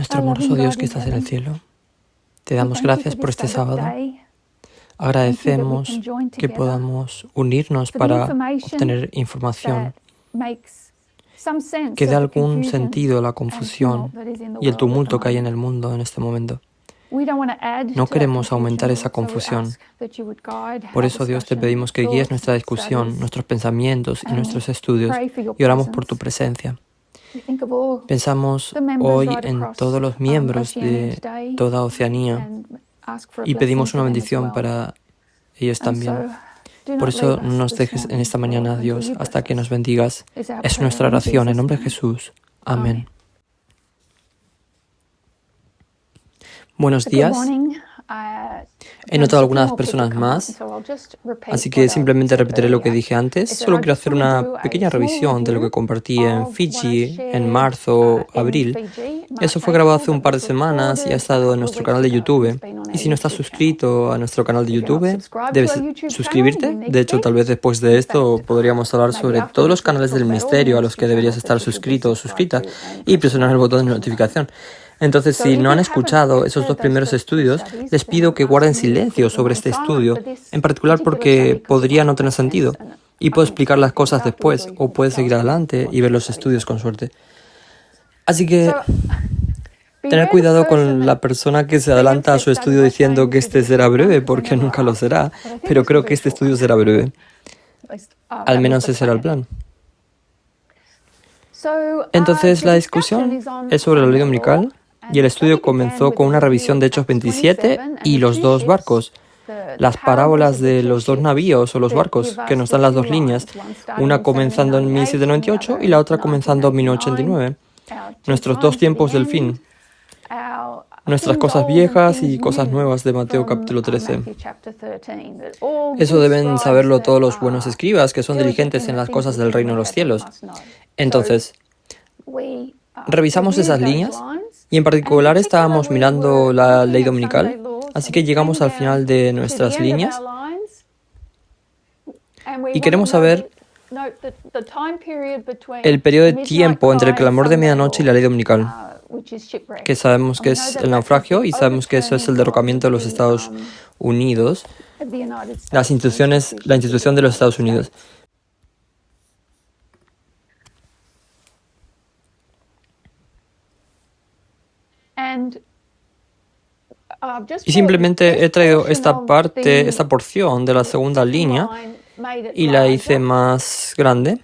Nuestro amoroso Dios que estás en el cielo, te damos gracias por este sábado. Agradecemos que podamos unirnos para obtener información que dé algún sentido a la confusión y el tumulto que hay en el mundo en este momento. No queremos aumentar esa confusión. Por eso, Dios, te pedimos que guíes nuestra discusión, nuestros pensamientos y nuestros estudios, y oramos por tu presencia. Pensamos hoy en todos los miembros de toda Oceanía y pedimos una bendición para ellos también. Por eso no nos dejes en esta mañana, Dios, hasta que nos bendigas. Es nuestra oración en nombre de Jesús. Amén. Buenos días. He notado algunas personas más, así que simplemente repetiré lo que dije antes. Solo quiero hacer una pequeña revisión de lo que compartí en Fiji en marzo, abril. Eso fue grabado hace un par de semanas y ha estado en nuestro canal de YouTube. Y si no estás suscrito a nuestro canal de YouTube, debes suscribirte. De hecho, tal vez después de esto podríamos hablar sobre todos los canales del ministerio a los que deberías estar suscrito o suscrita y presionar el botón de notificación. Entonces, si no han escuchado esos dos primeros estudios, les pido que guarden silencio sobre este estudio, en particular porque podría no tener sentido, y puedo explicar las cosas después, o puedes seguir adelante y ver los estudios con suerte. Así que, tener cuidado con la persona que se adelanta a su estudio diciendo que este será breve, porque nunca lo será, pero creo que este estudio será breve. Al menos ese será el plan. Entonces, la discusión es sobre la ley dominical. Y el estudio comenzó con una revisión de Hechos 27 y los dos barcos, las parábolas de los dos navíos o los barcos, que nos dan las dos líneas, una comenzando en 1798 y la otra comenzando en 1989. Nuestros dos tiempos del fin, nuestras cosas viejas y cosas nuevas de Mateo capítulo 13. Eso deben saberlo todos los buenos escribas que son diligentes en las cosas del reino de los cielos. Entonces, revisamos esas líneas y en particular estábamos mirando la ley dominical, así que llegamos al final de nuestras líneas y queremos saber el periodo de tiempo entre el clamor de medianoche y la ley dominical, que sabemos que es el naufragio y sabemos que eso es el derrocamiento de los Estados Unidos, la institución de los Estados Unidos. Y simplemente he traído esta parte, esta porción de la segunda línea y la hice más grande.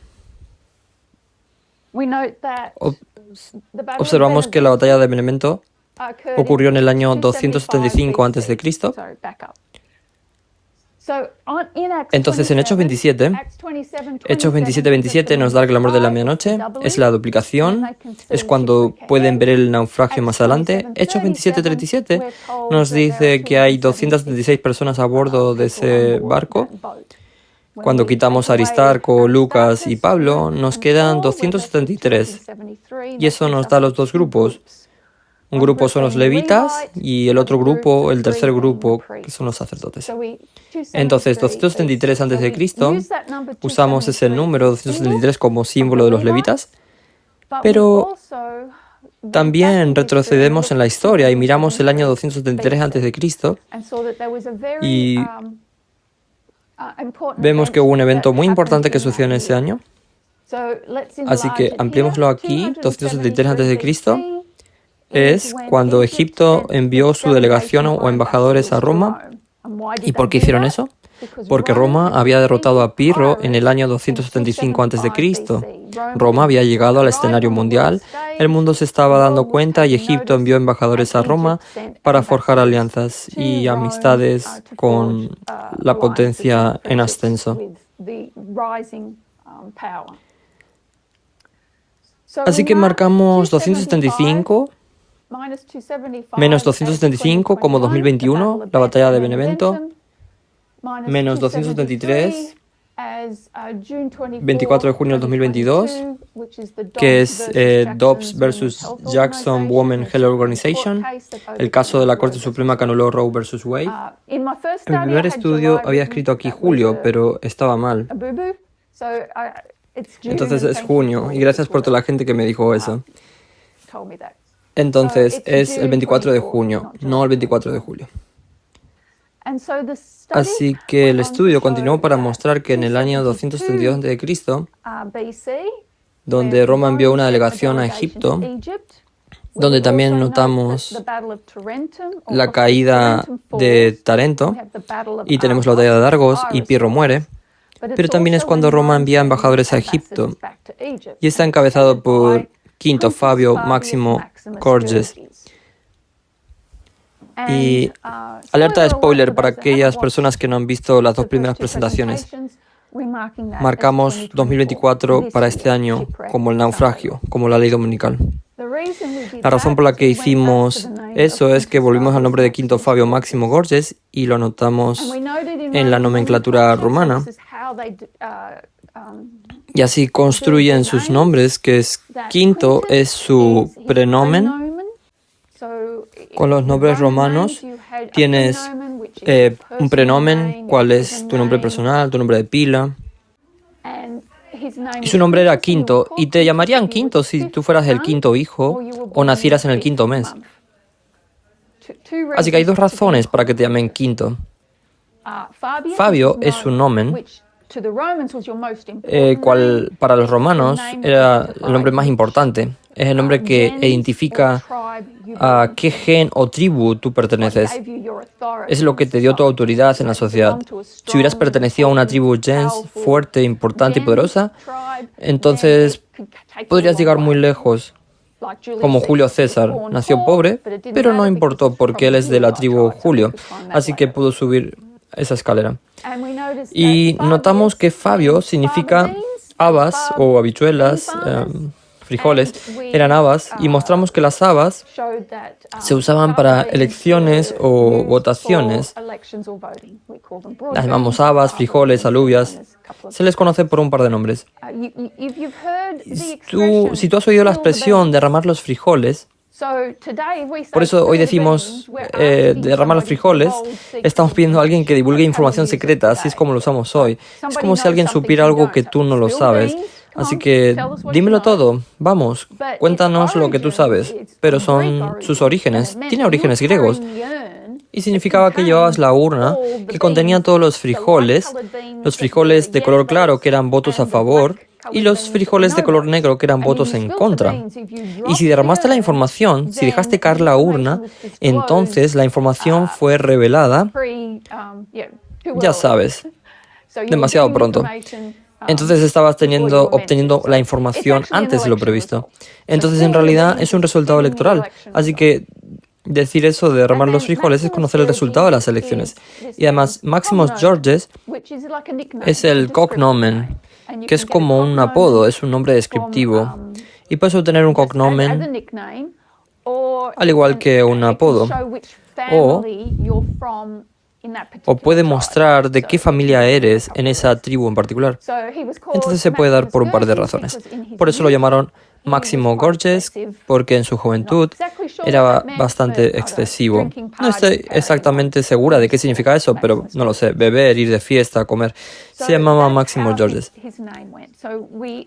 Observamos que la batalla de Benevento ocurrió en el año 275 a.C. Entonces, en Hechos 27, Hechos 27 nos da el clamor de la medianoche, es la duplicación, es cuando pueden ver el naufragio más adelante. Hechos 27:37 nos dice que hay 276 personas a bordo de ese barco. Cuando quitamos a Aristarco, Lucas y Pablo, nos quedan 273. Y eso nos da los dos grupos. Un grupo son los levitas y el otro grupo, el tercer grupo, que son los sacerdotes. Entonces, 273 a.C., usamos ese número 273 como símbolo de los levitas, pero también retrocedemos en la historia y miramos el año 273 a.C. y vemos que hubo un evento muy importante que sucedió en ese año. Así que ampliémoslo aquí, 273 a.C., es cuando Egipto envió su delegación o embajadores a Roma. ¿Y por qué hicieron eso? Porque Roma había derrotado a Pirro en el año 275 a.C. Roma había llegado al escenario mundial, el mundo se estaba dando cuenta y Egipto envió embajadores a Roma para forjar alianzas y amistades con la potencia en ascenso. Así que marcamos 275 menos 275 como 2021, la batalla de Benevento, menos 273, 24 de junio del 2022, que es Dobbs versus Jackson Women Health Organization, el caso de la Corte Suprema que anuló Roe versus Wade. En mi primer estudio había escrito aquí julio, pero estaba mal. Entonces es junio, y gracias por toda la gente que me dijo eso. Entonces es el 24 de junio, no el 24 de julio. Así que el estudio continuó para mostrar que en el año 232 a.C., donde Roma envió una delegación a Egipto, donde también notamos la caída de Tarento, y tenemos la batalla de Argos, y Pirro muere, pero también es cuando Roma envía embajadores a Egipto, y está encabezado por Quinto Fabio Máximo Gorges. Y alerta de spoiler para aquellas personas que no han visto las dos primeras presentaciones. Marcamos 2024 para este año como el naufragio, como la ley dominical. La razón por la que hicimos eso es que volvimos al nombre de Quinto Fabio Máximo Gorges y lo anotamos en la nomenclatura romana. Y así construyen sus nombres, que es Quinto es su prenomen. Con los nombres romanos tienes un prenomen, cuál es tu nombre personal, tu nombre de pila. Y su nombre era Quinto, y te llamarían Quinto si tú fueras el quinto hijo o nacieras en el quinto mes. Así que hay dos razones para que te llamen Quinto. Fabio es su nomen, cual para los romanos era el nombre más importante. Es el nombre que identifica a qué gen o tribu tú perteneces. Es lo que te dio tu autoridad en la sociedad. Si hubieras pertenecido a una tribu gens fuerte, importante y poderosa, entonces podrías llegar muy lejos. Como Julio César. Nació pobre, pero no importó porque él es de la tribu Julio, así que pudo subir esa escalera. Y notamos que Fabio significa habas o habichuelas, frijoles, eran habas, y mostramos que las habas se usaban para elecciones o votaciones. Las llamamos habas, frijoles, alubias. Se les conoce por un par de nombres. Si tú has oído la expresión derramar los frijoles, por eso hoy decimos derramar los frijoles, estamos pidiendo a alguien que divulgue información secreta, así es como lo usamos hoy. Es como si alguien supiera algo que tú no lo sabes. Así que dímelo todo, vamos, cuéntanos lo que tú sabes. Pero son sus orígenes, tiene orígenes griegos. Y significaba que llevabas la urna que contenía todos los frijoles de color claro que eran votos a favor, y los frijoles de color negro que eran votos en contra. Y si derramaste la información, si dejaste caer la urna, entonces la información fue revelada, ya sabes, demasiado pronto. Entonces estabas obteniendo la información antes de lo previsto. Entonces en realidad es un resultado electoral. Así que decir eso de derramar los frijoles es conocer el resultado de las elecciones. Y además, Máximos Gorges es el cognomen, que es como un apodo, es un nombre descriptivo. Y puedes obtener un cognomen al igual que un apodo. O puede mostrar de qué familia eres en esa tribu en particular. Entonces se puede dar por un par de razones. Por eso lo llamaron Máximo Gorges, porque en su juventud era bastante excesivo. No estoy exactamente segura de qué significa eso, pero no lo sé. Beber, ir de fiesta, comer. Se llamaba Máximo Gorges.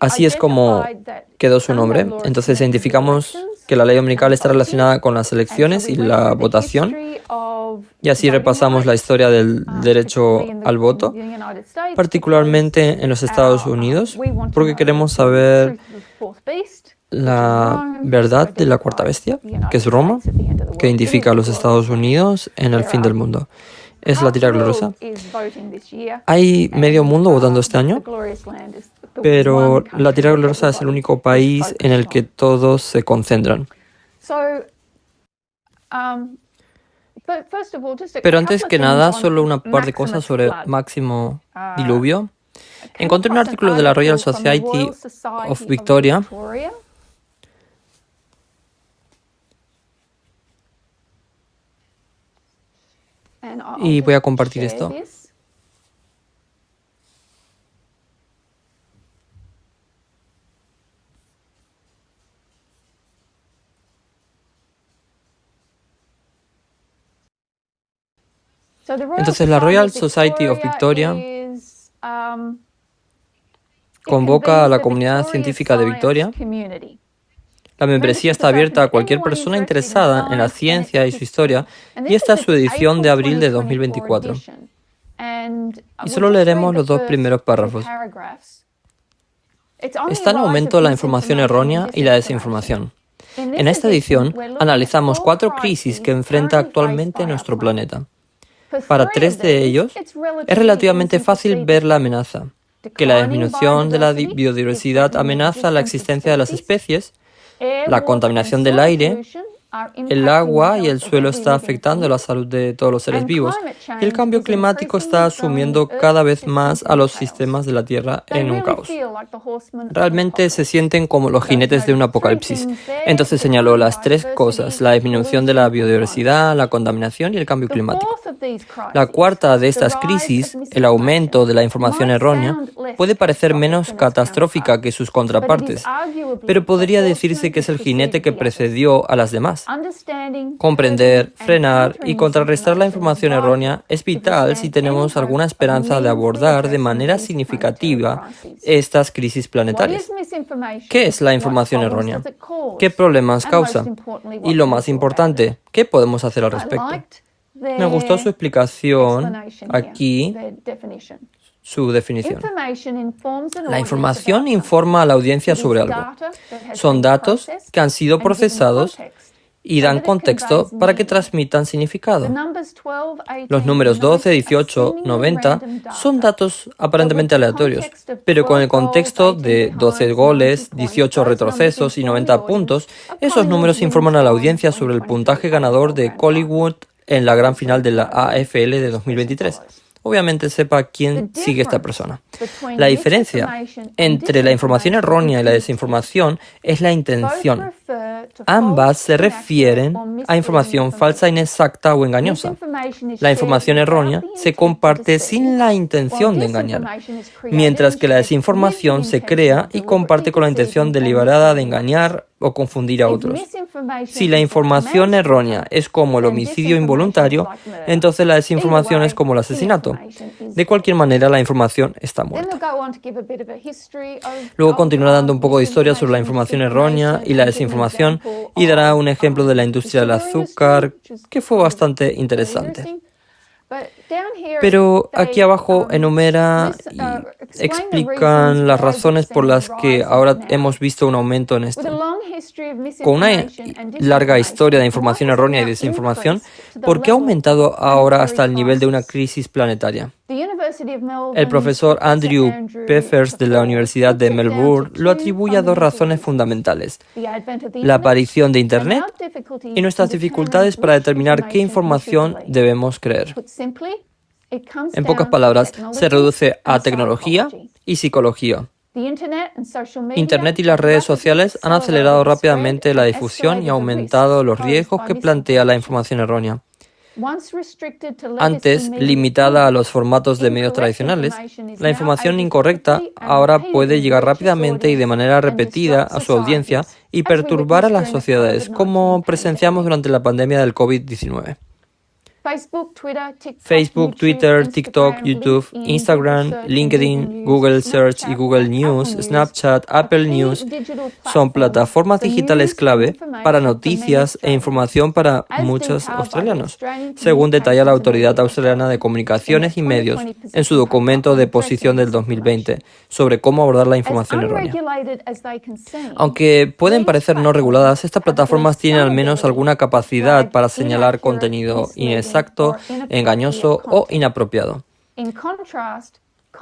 Así es como quedó su nombre. Entonces identificamos que la ley dominical está relacionada con las elecciones y la votación. Y así repasamos la historia del derecho al voto, particularmente en los Estados Unidos, porque queremos saber la verdad de la cuarta bestia, que es Roma, que identifica a los Estados Unidos en el fin del mundo. Es la tierra gloriosa. Hay medio mundo votando este año, pero la tierra gloriosa es el único país en el que todos se concentran. Pero antes que nada, solo una par de cosas sobre Máximo Diluvio. Encontré un artículo de la Royal Society of Victoria y voy a compartir esto. Entonces la Royal Society of Victoria convoca a la comunidad científica de Victoria La membresía está abierta a cualquier persona interesada en la ciencia y su historia, y esta es su edición de abril de 2024. Y solo leeremos los 2 primeros párrafos. Está en aumento la información errónea y la desinformación. En esta edición analizamos 4 crisis que enfrenta actualmente nuestro planeta. Para 3 de ellos, es relativamente fácil ver la amenaza, que la disminución de la biodiversidad amenaza la existencia de las especies, la contaminación del aire, el agua y el suelo está afectando la salud de todos los seres vivos, y el cambio climático está sumiendo cada vez más a los sistemas de la Tierra en un caos. Realmente se sienten como los jinetes de un apocalipsis. Entonces señaló las 3 cosas: la disminución de la biodiversidad, la contaminación y el cambio climático. La cuarta de estas crisis, el aumento de la información errónea, puede parecer menos catastrófica que sus contrapartes, pero podría decirse que es el jinete que precedió a las demás. Comprender, frenar y contrarrestar la información errónea es vital si tenemos alguna esperanza de abordar de manera significativa estas crisis planetarias. ¿Qué es la información errónea? ¿Qué problemas causa? Y lo más importante, ¿qué podemos hacer al respecto? Me gustó su explicación aquí, su definición. La información informa a la audiencia sobre algo. Son datos que han sido procesados y dan contexto para que transmitan significado. Los números 12, 18, 90 son datos aparentemente aleatorios, pero con el contexto de 12 goles, 18 retrocesos y 90 puntos, esos números informan a la audiencia sobre el puntaje ganador de Collingwood en la gran final de la AFL de 2023. Obviamente sepa quién sigue esta persona. La diferencia entre la información errónea y la desinformación es la intención. Ambas se refieren a información falsa, inexacta o engañosa. La información errónea se comparte sin la intención de engañar, mientras que la desinformación se crea y comparte con la intención deliberada de engañar o confundir a otros. Si la información errónea es como el homicidio involuntario, entonces la desinformación es como el asesinato. De cualquier manera, la información está muerta. Luego continuará dando un poco de historia sobre la información errónea y la desinformación y dará un ejemplo de la industria del azúcar que fue bastante interesante. Pero aquí abajo enumera y explican las razones por las que ahora hemos visto un aumento en esto. Con una larga historia de información errónea y desinformación, ¿por qué ha aumentado ahora hasta el nivel de una crisis planetaria? El profesor Andrew Pfeffers de la Universidad de Melbourne lo atribuye a 2 razones fundamentales: la aparición de Internet y nuestras dificultades para determinar qué información debemos creer. En pocas palabras, se reduce a tecnología y psicología. Internet y las redes sociales han acelerado rápidamente la difusión y aumentado los riesgos que plantea la información errónea. Antes limitada a los formatos de medios tradicionales, la información incorrecta ahora puede llegar rápidamente y de manera repetida a su audiencia y perturbar a las sociedades, como presenciamos durante la pandemia del COVID-19. Facebook, Twitter, TikTok, YouTube, Instagram, LinkedIn, Google Search y Google News, Snapchat, Apple News son plataformas digitales clave para noticias e información para muchos australianos, según detalla la Autoridad Australiana de Comunicaciones y Medios en su documento de posición del 2020 sobre cómo abordar la información errónea. Aunque pueden parecer no reguladas, estas plataformas tienen al menos alguna capacidad para señalar contenido inexacto, engañoso o inapropiado.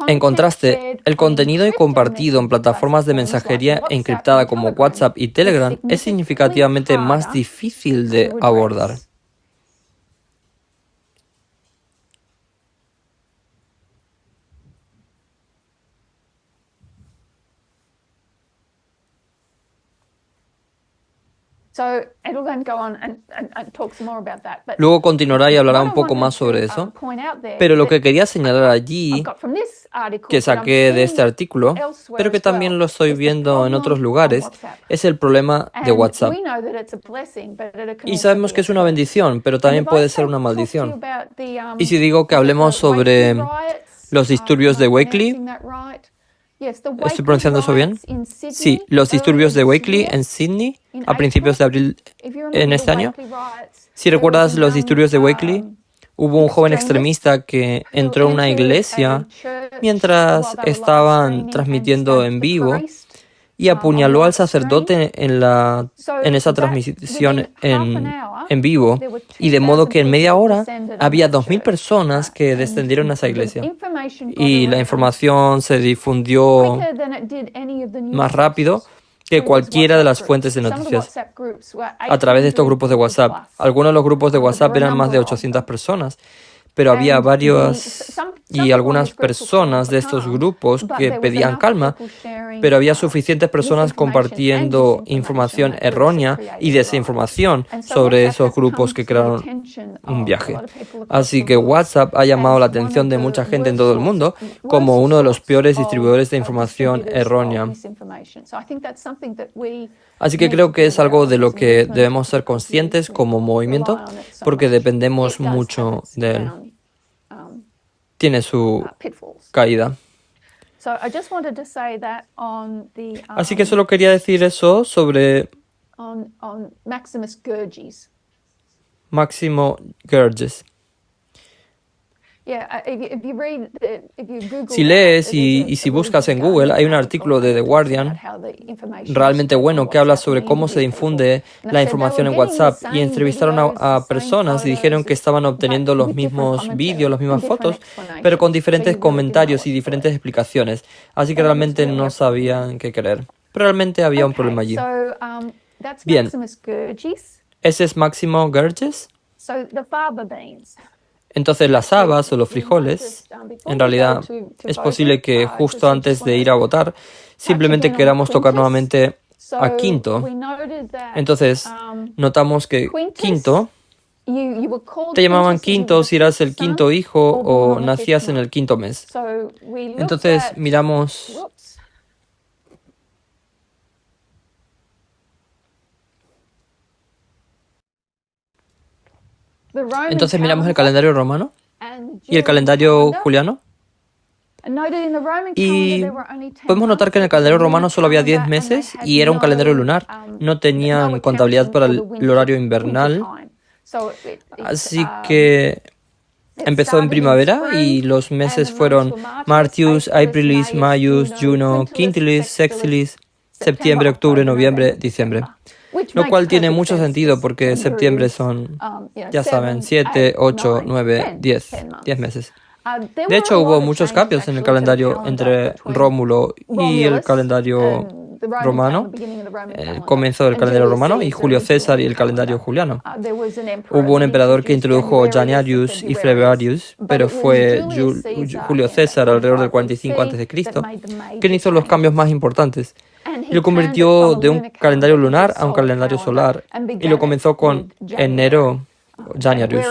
En contraste, el contenido compartido en plataformas de mensajería encriptada como WhatsApp y Telegram es significativamente más difícil de abordar. Luego continuará y hablará un poco más sobre eso, pero lo que quería señalar allí, que saqué de este artículo, pero que también lo estoy viendo en otros lugares, es el problema de WhatsApp. Y sabemos que es una bendición, pero también puede ser una maldición. Y si digo que hablemos sobre los disturbios de Wakely, ¿estoy pronunciando eso bien? Sí, los disturbios de Wakely en Sydney. a principios de abril en este año. Si recuerdas los disturbios de Wakely, hubo un joven extremista que entró en una iglesia mientras estaban transmitiendo en vivo y apuñaló al sacerdote en esa transmisión en vivo. Y de modo que en media hora había 2.000 personas que descendieron a esa iglesia. Y la información se difundió más rápido que cualquiera de las fuentes de noticias a través de estos grupos de WhatsApp. Algunos de los grupos de WhatsApp eran más de 800 personas, pero había varios y algunas personas de estos grupos que pedían calma, pero había suficientes personas compartiendo información errónea y desinformación sobre esos grupos que crearon un viaje. Así que WhatsApp ha llamado la atención de mucha gente en todo el mundo como uno de los peores distribuidores de información errónea. Así que creo que es algo de lo que debemos ser conscientes como movimiento, porque dependemos mucho de él. Tiene su caída. Así que solo quería decir eso sobre Máximo Guerges. Si lees y si buscas en Google, hay un artículo de The Guardian realmente bueno que habla sobre cómo se difunde la información en WhatsApp, y entrevistaron a personas y dijeron que estaban obteniendo los mismos vídeos, las mismas fotos, pero con diferentes comentarios y diferentes explicaciones. Así que realmente no sabían qué creer. Pero realmente había un problema allí. Bien, ese es Máximo Guerges. Entonces las habas o los frijoles, en realidad es posible que justo antes de ir a votar simplemente queramos tocar nuevamente a Quinto. Entonces notamos que Quinto, te llamaban Quinto si eras el quinto hijo o nacías en el quinto mes. Entonces miramos el calendario romano y el calendario juliano. Y podemos notar que en el calendario romano solo había 10 meses y era un calendario lunar. No tenían contabilidad para el horario invernal. Así que empezó en primavera y los meses fueron Martius, Aprilis, Maius, Juno, Quintilis, Sexilis, septiembre, octubre, noviembre, diciembre. Lo cual tiene mucho sentido porque septiembre son, ya saben, 7, 8, 9, 10 meses. De hecho, hubo muchos cambios en el calendario entre Rómulo y el calendario romano, el comienzo del calendario romano, y Julio César y el calendario juliano. Hubo un emperador que introdujo Janarius y Fleviarius, pero fue Julio César alrededor del 45 a.C., quien hizo los cambios más importantes. Y lo convirtió de un calendario lunar a un calendario solar. Y lo comenzó con enero, Janarius,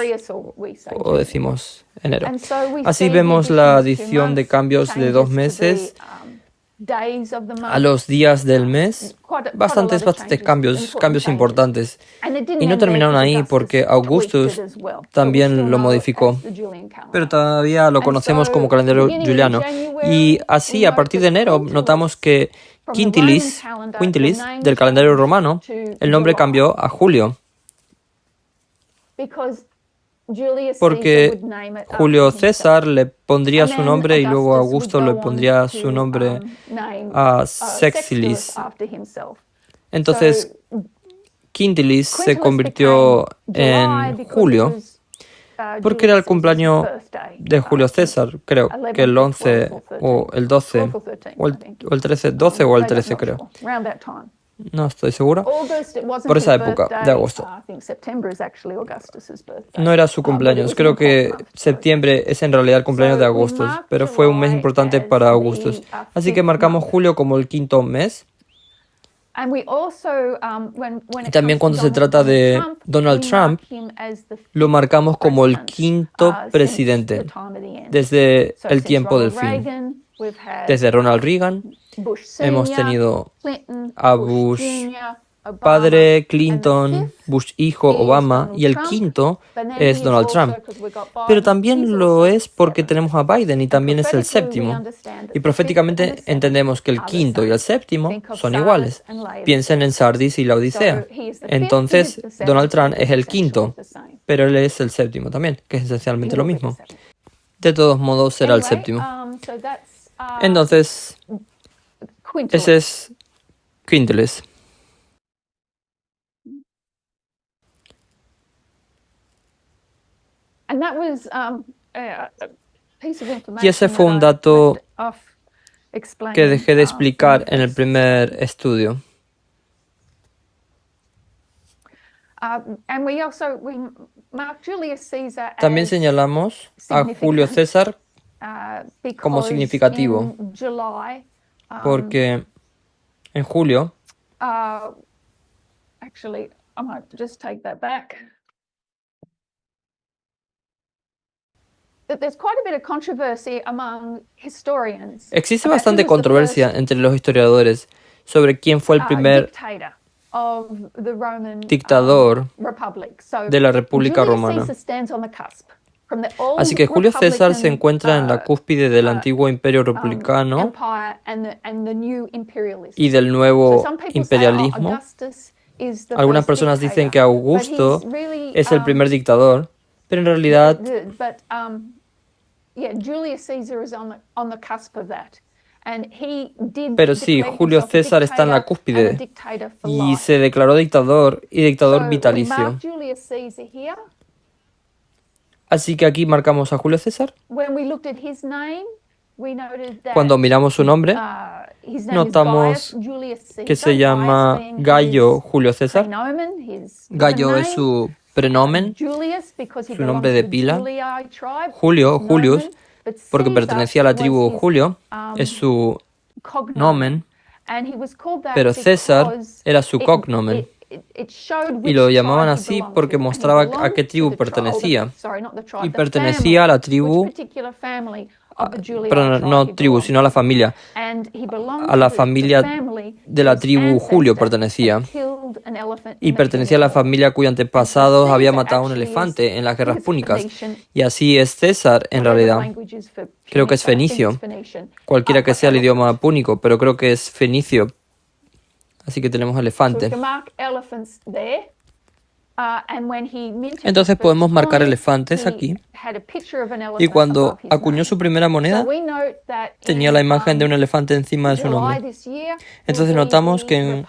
o decimos enero. Así vemos la adición de cambios de 2 meses a los días del mes. Bastantes cambios importantes. Y no terminaron ahí porque Augustus también lo modificó. Pero todavía lo conocemos como calendario juliano. Y así, a partir de enero, notamos que Quintilis, del calendario romano, el nombre cambió a Julio, porque Julio César le pondría su nombre y luego Augusto le pondría su nombre a Sexilis. Entonces, Quintilis se convirtió en Julio, porque era el cumpleaños de Julio César, creo, que el 11 o el 12, o el 13, 12 o el 13 creo. No estoy seguro. Por esa época de agosto. No era su cumpleaños, creo que septiembre es en realidad el cumpleaños de Augustus, pero fue un mes importante para Augustus. Así que marcamos julio como el quinto mes. Y también cuando se trata de Donald Trump, lo marcamos como el quinto presidente desde el tiempo del fin. Desde Ronald Reagan hemos tenido a Bush padre, Clinton, Bush hijo, Obama, y el quinto es Donald Trump. Pero también lo es porque tenemos a Biden y también es el séptimo. Y proféticamente entendemos que el quinto y el séptimo son iguales. Piensen en Sardis y la Odisea. Entonces, Donald Trump es el quinto, pero él es el séptimo también, que es esencialmente lo mismo. De todos modos, será el séptimo. Entonces, ese es Quintilis. Y ese fue un dato que dejé de explicar en el primer estudio. También señalamos a Julio César como significativo, porque en julio, existe bastante controversia entre los historiadores sobre quién fue el primer dictador de la República Romana. Así que Julio César se encuentra en la cúspide del antiguo imperio republicano y del nuevo imperialismo. Algunas personas dicen que Augusto es el primer dictador, pero en realidad pero sí, Julio César está en la cúspide y se declaró dictador y dictador vitalicio. Así que aquí marcamos a Julio César. Cuando miramos su nombre, notamos que se llama Gayo Julio César. Gayo es su prenomen, su nombre de pila. Julio, Julius, porque pertenecía a la tribu Julio, es su nomen, pero César era su cognomen. Y lo llamaban así porque mostraba a qué tribu pertenecía. Y pertenecía a la tribu, pero no tribu, sino a la familia. A la familia de la tribu Julio pertenecía. Y pertenecía a la familia cuyo antepasado había matado a un elefante en las guerras púnicas. Y así es César, en realidad. Creo que es fenicio. Cualquiera que sea el idioma púnico, pero creo que es fenicio. Así que tenemos elefante. Entonces podemos marcar elefantes aquí. Y cuando acuñó su primera moneda, tenía la imagen de un elefante encima de su nombre. Entonces notamos que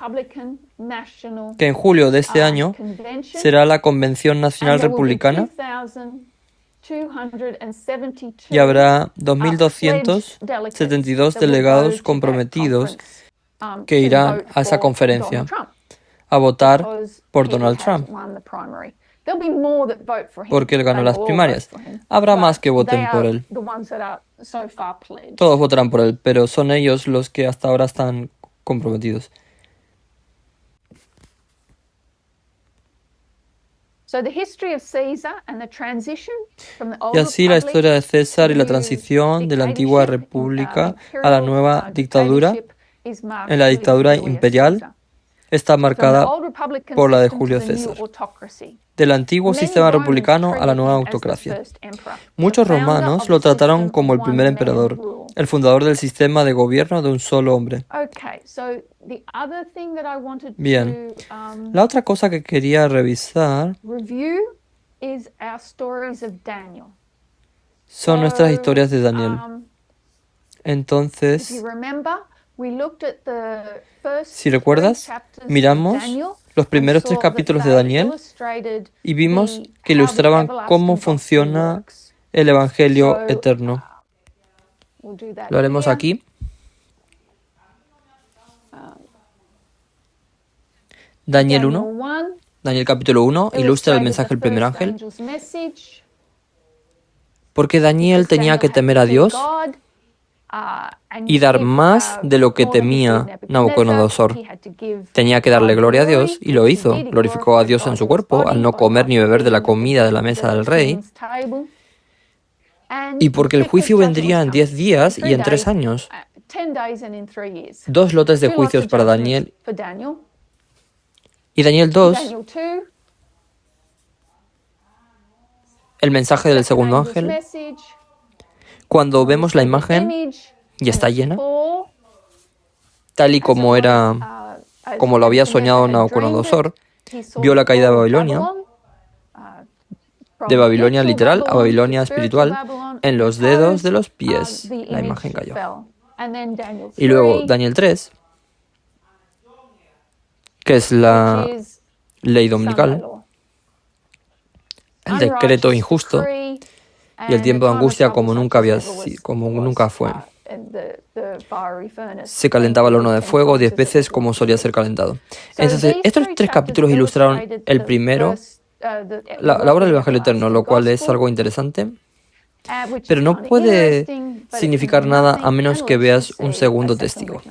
en julio de este año será la Convención Nacional Republicana y habrá 2.272 delegados comprometidos que irán a esa conferencia a votar por Donald Trump, porque él ganó las primarias. Habrá más que voten por él. Todos votarán por él, pero son ellos los que hasta ahora están comprometidos. Y así la historia de César y la transición de la antigua república a la nueva dictadura, en la dictadura imperial, está marcada por la de Julio César, del antiguo sistema republicano a la nueva autocracia. Muchos romanos lo trataron como el primer emperador, el fundador del sistema de gobierno de un solo hombre. Bien, la otra cosa que quería revisar son nuestras historias de Daniel. Entonces, si recuerdas, miramos los primeros 3 capítulos de Daniel y vimos que ilustraban cómo funciona el Evangelio eterno. Lo haremos aquí. Daniel 1, Daniel capítulo 1, ilustra el mensaje del primer ángel. Porque Daniel tenía que temer a Dios y dar más de lo que temía Nabucodonosor. Tenía que darle gloria a Dios y lo hizo. Glorificó a Dios en su cuerpo al no comer ni beber de la comida de la mesa del rey. Y porque el juicio vendría en 10 días y en 3 años. 2 lotes de juicios para Daniel Y Daniel 2, el mensaje del segundo ángel, cuando vemos la imagen y está llena, tal y como era, como lo había soñado Nabucodonosor, vio la caída de Babilonia literal a Babilonia espiritual, en los dedos de los pies. La imagen cayó. Y luego Daniel 3, que es la ley dominical, el decreto injusto y el tiempo de angustia como nunca fue. Se calentaba el horno de fuego 10 veces como solía ser calentado. Entonces, estos 3 capítulos ilustraron el primero, la obra del Evangelio Eterno, lo cual es algo interesante, pero no puede significar nada a menos que veas un segundo testigo.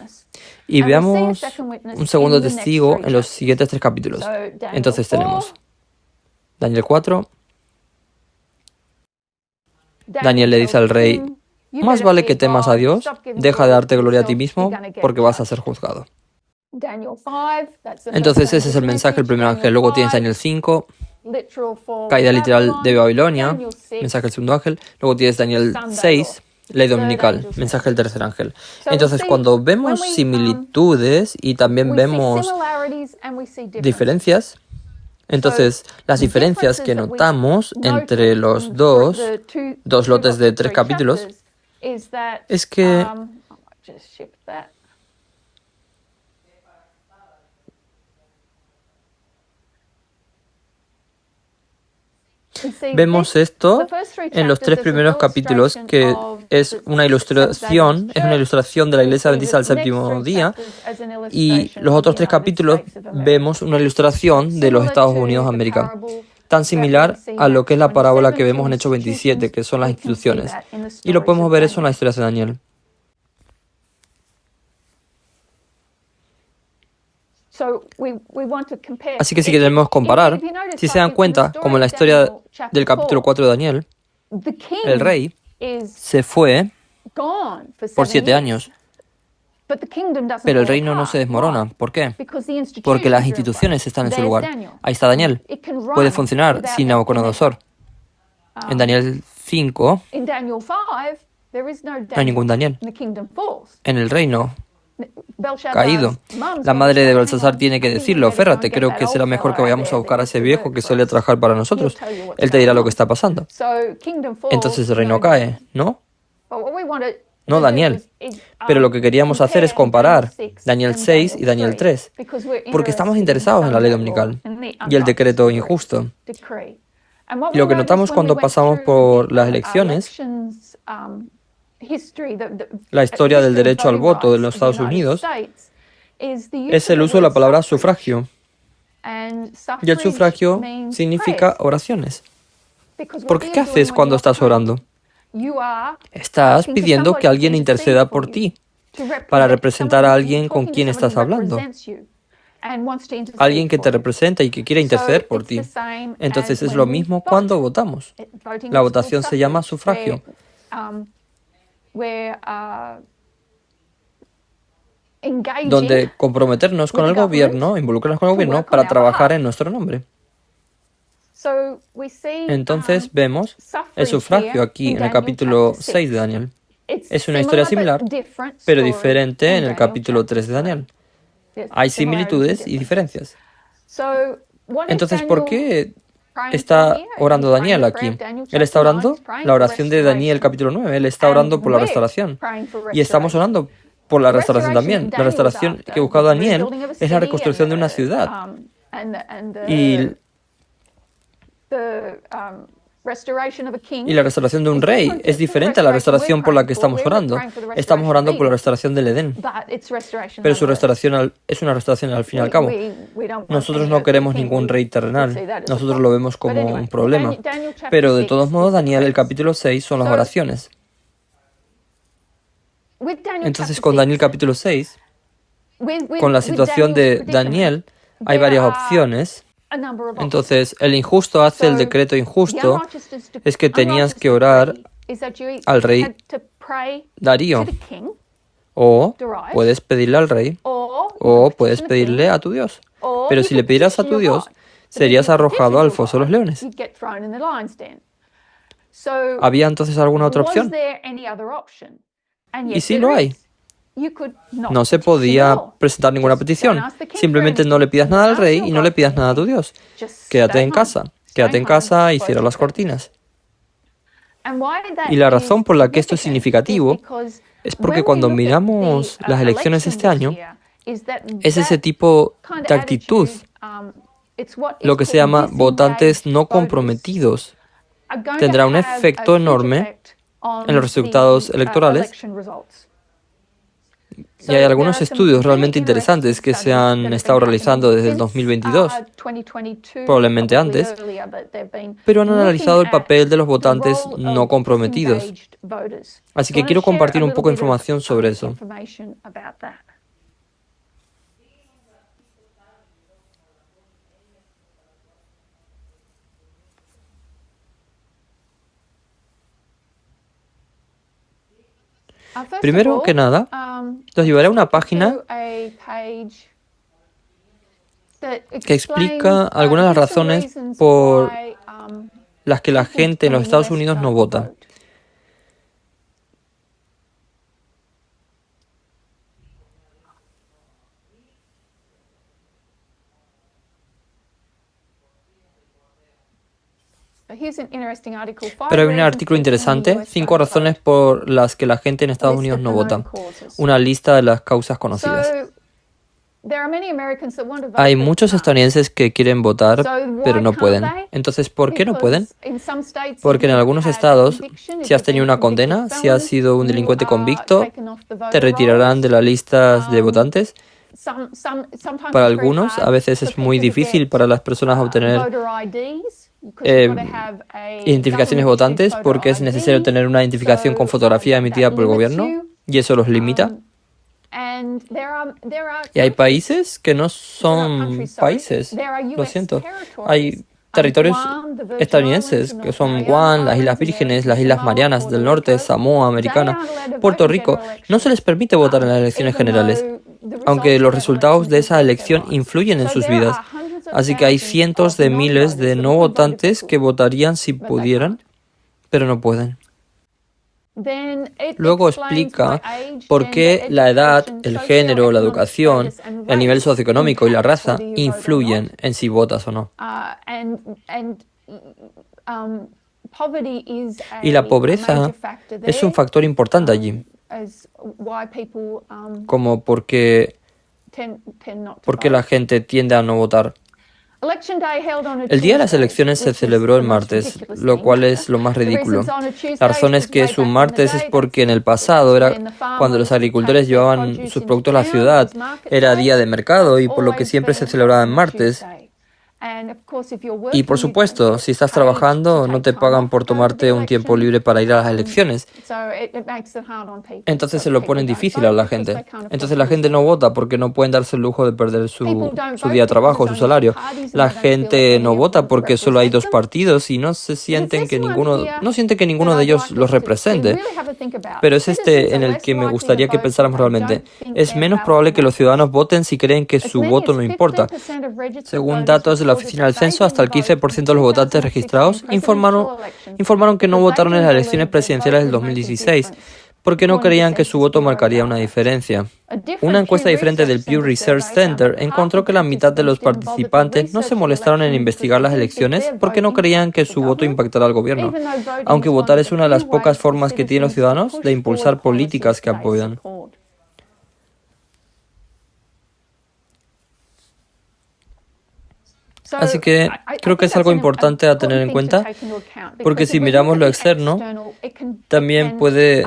Y veamos un segundo testigo en los siguientes 3 capítulos. Entonces tenemos Daniel 4. Daniel le dice al rey: más vale que temas a Dios, deja de darte gloria a ti mismo, porque vas a ser juzgado. Entonces ese es el mensaje del primer ángel. Luego tienes Daniel 5, caída literal de Babilonia, mensaje del segundo ángel. Luego tienes Daniel 6, ley dominical, mensaje del tercer ángel. Entonces cuando vemos similitudes y también vemos diferencias, entonces las diferencias que notamos entre los dos lotes de 3 capítulos es que vemos esto en los 3 primeros capítulos, que es una ilustración de la Iglesia Adventista del séptimo día, y los otros 3 capítulos vemos una ilustración de los Estados Unidos de América, tan similar a lo que es la parábola que vemos en Hechos 27, que son las instituciones. Y lo podemos ver eso en la historia de Daniel. Así que si queremos comparar, si se dan cuenta, como en la historia del capítulo 4 de Daniel, el rey se fue por 7 años, pero el reino no se desmorona. ¿Por qué? Porque las instituciones están en su lugar. Ahí está Daniel. Puede funcionar sin Nabucodonosor. En Daniel 5 no hay ningún Daniel. En el reino caído, la madre de Belsasar tiene que decirlo: férrate, creo que será mejor que vayamos a buscar a ese viejo que suele trabajar para nosotros. Él te dirá lo que está pasando. Entonces el reino cae, ¿no? No Daniel. Pero lo que queríamos hacer es comparar Daniel 6 y Daniel 3, porque estamos interesados en la ley dominical y el decreto injusto. Y lo que notamos cuando pasamos por las elecciones, la historia del derecho al voto de los Estados Unidos, es el uso de la palabra sufragio. Y el sufragio significa oraciones. Porque ¿qué haces cuando estás orando? Estás pidiendo que alguien interceda por ti, para representar a alguien con quien estás hablando. Alguien que te representa y que quiere interceder por ti. Entonces es lo mismo cuando votamos. La votación se llama sufragio. Donde comprometernos con el gobierno, involucrarnos con el gobierno para trabajar en nuestro nombre. Entonces vemos el sufragio aquí en el capítulo 6 de Daniel. Es una historia similar, pero diferente en el capítulo 3 de Daniel. Hay similitudes y diferencias. Entonces, ¿por qué está orando Daniel aquí? Él está orando la oración de Daniel capítulo 9. Él está orando por la restauración. Y estamos orando por la restauración también. La restauración que ha buscado Daniel es la reconstrucción de una ciudad. Y la restauración de un rey es diferente a la restauración por la que estamos orando. Estamos orando por la restauración del Edén. Pero su restauración es una restauración al fin y al cabo. Nosotros no queremos ningún rey terrenal. Nosotros lo vemos como un problema. Pero de todos modos, Daniel, el capítulo 6 son las oraciones. Entonces, con Daniel capítulo 6, con la situación de Daniel, hay varias opciones. Entonces, el injusto hace el decreto injusto, es que tenías que orar al rey Darío, o puedes pedirle al rey, o puedes pedirle a tu Dios, Pero si le pidieras a tu Dios, serías arrojado al foso de los leones. ¿Había entonces alguna otra opción? Y sí lo hay. No se podía presentar ninguna petición. Simplemente no le pidas nada al rey y no le pidas nada a tu Dios. Quédate en casa. Quédate en casa y cierra las cortinas. Y la razón por la que esto es significativo es porque cuando miramos las elecciones este año, es ese tipo de actitud, lo que se llama votantes no comprometidos, tendrá un efecto enorme en los resultados electorales. Y hay algunos estudios realmente interesantes que se han estado realizando desde el 2022, probablemente antes, pero han analizado el papel de los votantes no comprometidos. Así que quiero compartir un poco de información sobre eso. Primero que nada, los llevaré a una página que explica algunas de las razones por las que la gente en los Estados Unidos no vota. Pero hay un artículo interesante, 5 razones por las que la gente en Estados Unidos no vota. Una lista de las causas conocidas. Hay muchos estadounidenses que quieren votar, pero no pueden. Entonces, ¿por qué no pueden? Porque en algunos estados, si has tenido una condena, si has sido un delincuente convicto, te retirarán de las listas de votantes. Para algunos, a veces es muy difícil para las personas obtener identificaciones votantes porque es necesario tener una identificación con fotografía emitida por el gobierno y eso los limita. Y hay países que no son países, lo siento. Hay territorios estadounidenses que son Guam, las Islas Vírgenes, las Islas Marianas del Norte, Samoa Americana, Puerto Rico. No se les permite votar en las elecciones generales, aunque los resultados de esa elección influyen en sus vidas. Así que hay cientos de miles de no votantes que votarían si pudieran, pero no pueden. Luego explica por qué la edad, el género, la educación, el nivel socioeconómico y la raza influyen en si votas o no. Y la pobreza es un factor importante allí, como porque la gente tiende a no votar. El día de las elecciones se celebró el martes, lo cual es lo más ridículo. La razón es que es un martes es porque en el pasado era cuando los agricultores llevaban sus productos a la ciudad, era día de mercado y por lo que siempre se celebraba en martes. Y por supuesto, si estás trabajando, no te pagan por tomarte un tiempo libre para ir a las elecciones. Entonces se lo ponen difícil a la gente. Entonces la gente no vota porque no pueden darse el lujo de perder su día de trabajo, su salario. La gente no vota porque solo hay 2 partidos y no sienten que ninguno de ellos los represente. Pero es en el que me gustaría que pensáramos realmente. Es menos probable que los ciudadanos voten si creen que su voto no importa. Según datos de la Oficina del Censo, hasta el 15% de los votantes registrados informaron que no votaron en las elecciones presidenciales del 2016 porque no creían que su voto marcaría una diferencia. Una encuesta diferente del Pew Research Center encontró que la mitad de los participantes no se molestaron en investigar las elecciones porque no creían que su voto impactara al gobierno, aunque votar es una de las pocas formas que tienen los ciudadanos de impulsar políticas que apoyan. Así que creo que es algo importante a tener en cuenta, porque si miramos lo externo, también puede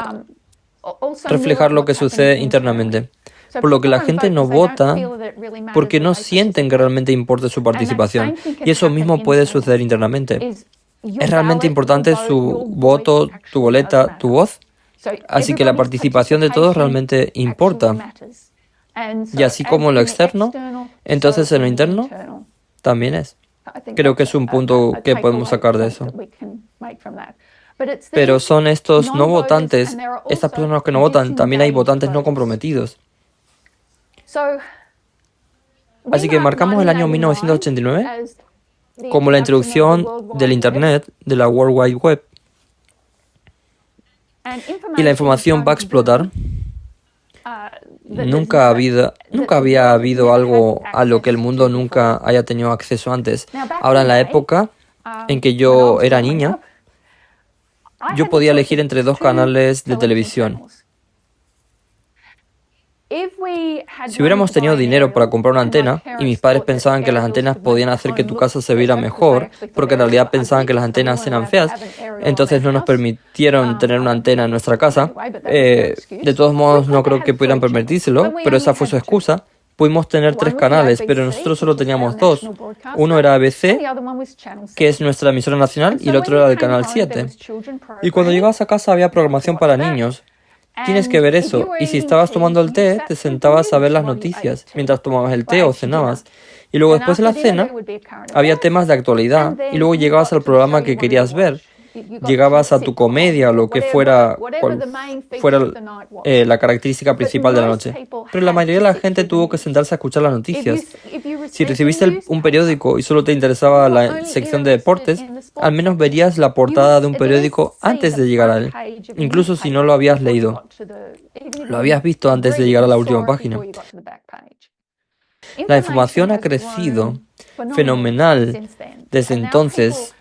reflejar lo que sucede internamente. Por lo que la gente no vota porque no sienten que realmente importe su participación, y eso mismo puede suceder internamente. ¿Es realmente importante su voto, tu boleta, tu voz? Así que la participación de todos realmente importa. Y así como lo externo, entonces en lo interno también es. Creo que es un punto que podemos sacar de eso. Pero son estos no votantes, estas personas que no votan, también hay votantes no comprometidos. Así que marcamos el año 1989 como la introducción del Internet, de la World Wide Web, y la información va a explotar. Nunca había habido algo a lo que el mundo nunca haya tenido acceso antes. Ahora, en la época en que yo era niña, yo podía elegir entre dos canales de televisión. Si hubiéramos tenido dinero para comprar una antena, y mis padres pensaban que las antenas podían hacer que tu casa se viera mejor, porque en realidad pensaban que las antenas eran feas, entonces no nos permitieron tener una antena en nuestra casa. De todos modos, no creo que pudieran permitírselo, pero esa fue su excusa. Pudimos tener 3 canales, pero nosotros solo teníamos 2. Uno era ABC, que es nuestra emisora nacional, y el otro era el canal 7. Y cuando llegabas a casa había programación para niños. Tienes que ver eso. Y si estabas tomando el té, te sentabas a ver las noticias mientras tomabas el té o cenabas. Y luego después de la cena, había temas de actualidad. Y luego llegabas al programa que querías ver. Llegabas a tu comedia o lo que fuera, la característica principal de la noche. Pero la mayoría de la gente tuvo que sentarse a escuchar las noticias. Si recibiste un periódico y solo te interesaba la sección de deportes, al menos verías la portada de un periódico antes de llegar a él, incluso si no lo habías leído. Lo habías visto antes de llegar a la última página. La información ha crecido fenomenal desde entonces.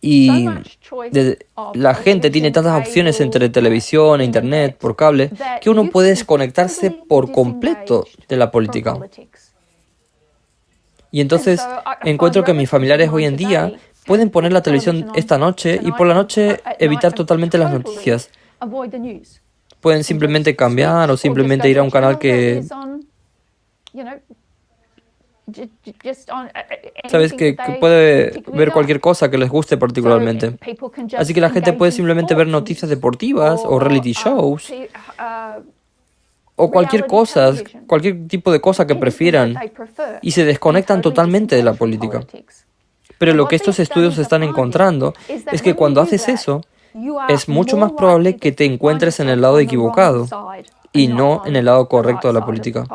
Y la gente tiene tantas opciones entre televisión e internet, por cable, que uno puede desconectarse por completo de la política. Y entonces encuentro que mis familiares hoy en día pueden poner la televisión esta noche y por la noche evitar totalmente las noticias. Pueden simplemente cambiar o simplemente ir a un canal que... Sabes que puede ver cualquier cosa que les guste particularmente. Así que la gente puede simplemente ver noticias deportivas o reality shows o cualquier cosa, cualquier tipo de cosa que prefieran y se desconectan totalmente de la política. Pero lo que estos estudios están encontrando es que cuando haces eso, es mucho más probable que te encuentres en el lado equivocado y no en el lado correcto de la política.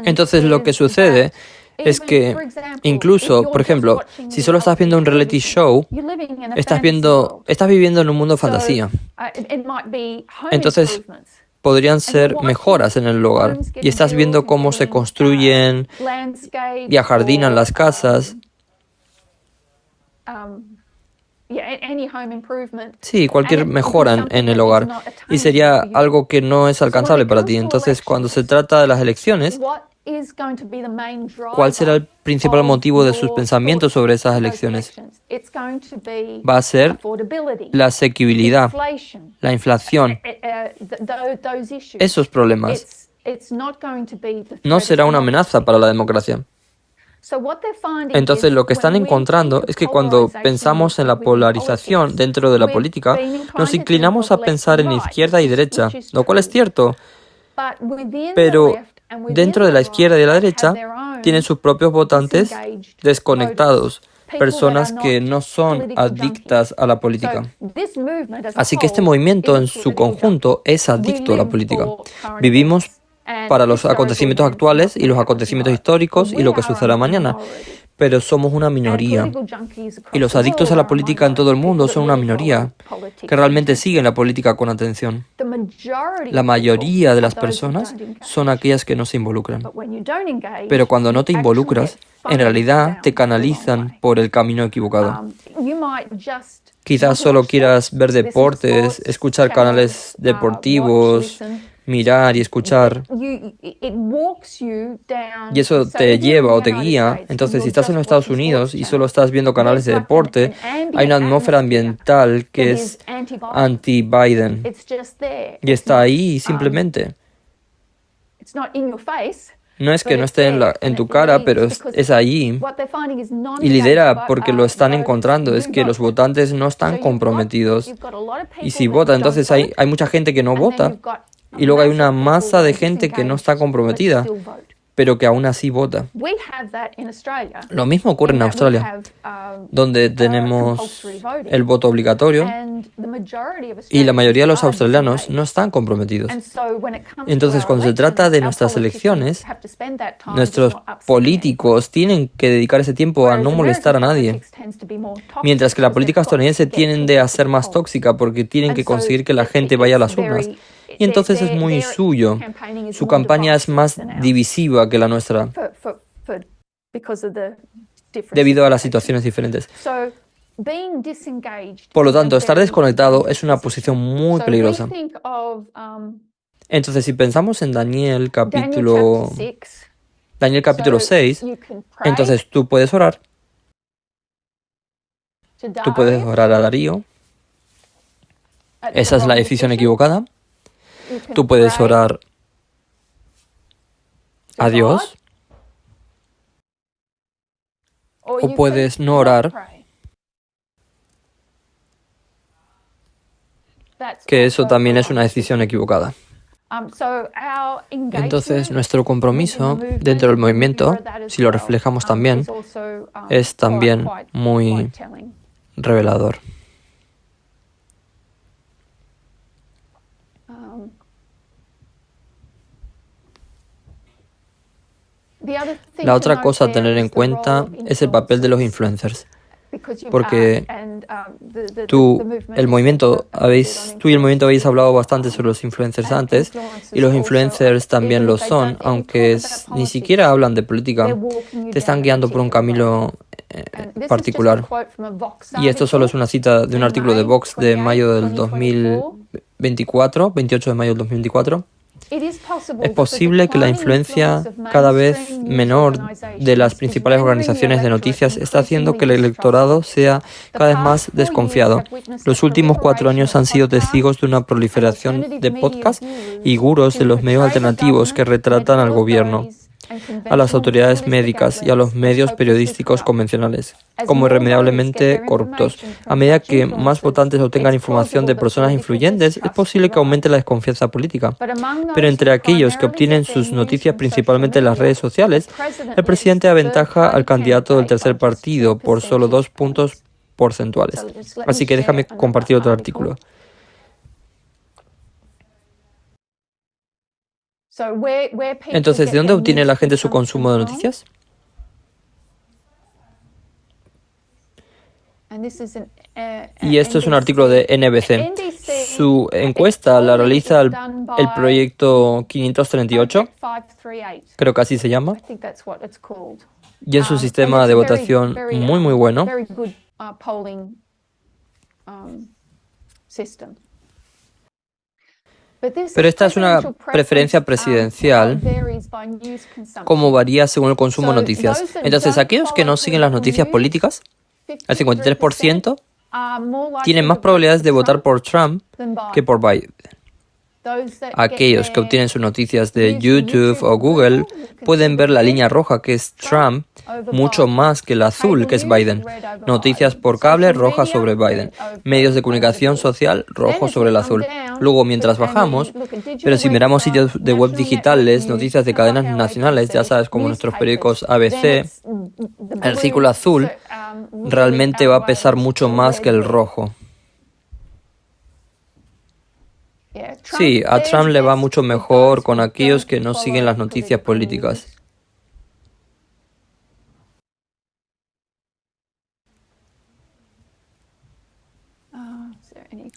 Entonces lo que sucede es que incluso, por ejemplo, si solo estás viendo un reality show, estás viviendo en un mundo de fantasía. Entonces podrían ser mejoras en el hogar y estás viendo cómo se construyen y ajardinan las casas. Sí, cualquier mejora en el hogar. Y sería algo que no es alcanzable para ti. Entonces, cuando se trata de las elecciones, ¿cuál será el principal motivo de sus pensamientos sobre esas elecciones? Va a ser la asequibilidad, la inflación, esos problemas. No será una amenaza para la democracia. Entonces, lo que están encontrando es que cuando pensamos en la polarización dentro de la política, nos inclinamos a pensar en izquierda y derecha, lo cual es cierto. Pero dentro de la izquierda y de la derecha, tienen sus propios votantes desconectados, personas que no son adictas a la política. Así que este movimiento en su conjunto es adicto a la política. Vivimos para los acontecimientos actuales y los acontecimientos históricos y lo que sucederá mañana. Pero somos una minoría. Y los adictos a la política en todo el mundo son una minoría que realmente siguen la política con atención. La mayoría de las personas son aquellas que no se involucran. Pero cuando no te involucras, en realidad te canalizan por el camino equivocado. Quizás solo quieras ver deportes, escuchar canales deportivos, mirar y escuchar. Y eso te lleva o te guía. Entonces, si estás en los Estados Unidos y solo estás viendo canales de deporte, hay una atmósfera ambiental que es anti-Biden. Y está ahí simplemente. No es que no esté en tu cara, pero es ahí. Y lidera porque lo están encontrando. Es que los votantes no están comprometidos. Y si votan, entonces hay mucha gente que no vota. Y luego hay una masa de gente que no está comprometida, pero que aún así vota. Lo mismo ocurre en Australia, donde tenemos el voto obligatorio Y la mayoría de los australianos no están comprometidos. Entonces, cuando se trata de nuestras elecciones, nuestros políticos tienen que dedicar ese tiempo a no molestar a nadie. Mientras que la política estadounidense tiende a ser más tóxica porque tienen que conseguir que la gente vaya a las urnas. Y entonces es muy suyo. Su campaña es más divisiva que la nuestra, debido a las situaciones diferentes. Por lo tanto, estar desconectado es una posición muy peligrosa. Entonces, si pensamos en Daniel capítulo 6, entonces tú puedes orar. Tú puedes orar a Darío. Esa es la decisión equivocada. Tú puedes orar a Dios. O puedes no orar, que eso también es una decisión equivocada. Entonces, nuestro compromiso dentro del movimiento, si lo reflejamos también, es también muy revelador. La otra cosa a tener en cuenta es el papel de los influencers. Porque tú y el movimiento habéis hablado bastante sobre los influencers antes, y los influencers también lo son, aunque ni siquiera hablan de política, te están guiando por un camino particular. Y esto solo es una cita de un artículo de Vox de mayo del 2024, 28 de mayo del 2024. Es posible que la influencia cada vez menor de las principales organizaciones de noticias está haciendo que el electorado sea cada vez más desconfiado. Los últimos 4 años han sido testigos de una proliferación de podcasts y gurús de los medios alternativos que retratan al gobierno, a las autoridades médicas y a los medios periodísticos convencionales como irremediablemente corruptos. A medida que más votantes obtengan información de personas influyentes, es posible que aumente la desconfianza política. Pero entre aquellos que obtienen sus noticias principalmente en las redes sociales, el presidente aventaja al candidato del tercer partido por solo 2 puntos porcentuales. Así que déjame compartir otro artículo. Entonces, ¿de dónde obtiene la gente su consumo de noticias? Y esto es un artículo de NBC. Su encuesta la realiza el proyecto 538, creo que así se llama, y es un sistema de votación muy, muy bueno. Pero esta es una preferencia presidencial, como varía según el consumo de noticias. Entonces, aquellos que no siguen las noticias políticas, el 53%, tienen más probabilidades de votar por Trump que por Biden. Aquellos que obtienen sus noticias de YouTube o Google pueden ver la línea roja, que es Trump, mucho más que la azul, que es Biden. Noticias por cable, roja sobre Biden. Medios de comunicación social, rojo sobre el azul. Luego, mientras bajamos, pero si miramos sitios de web digitales, noticias de cadenas nacionales, ya sabes, como nuestros periódicos ABC, el círculo azul realmente va a pesar mucho más que el rojo. Sí, a Trump le va mucho mejor con aquellos que no siguen las noticias políticas.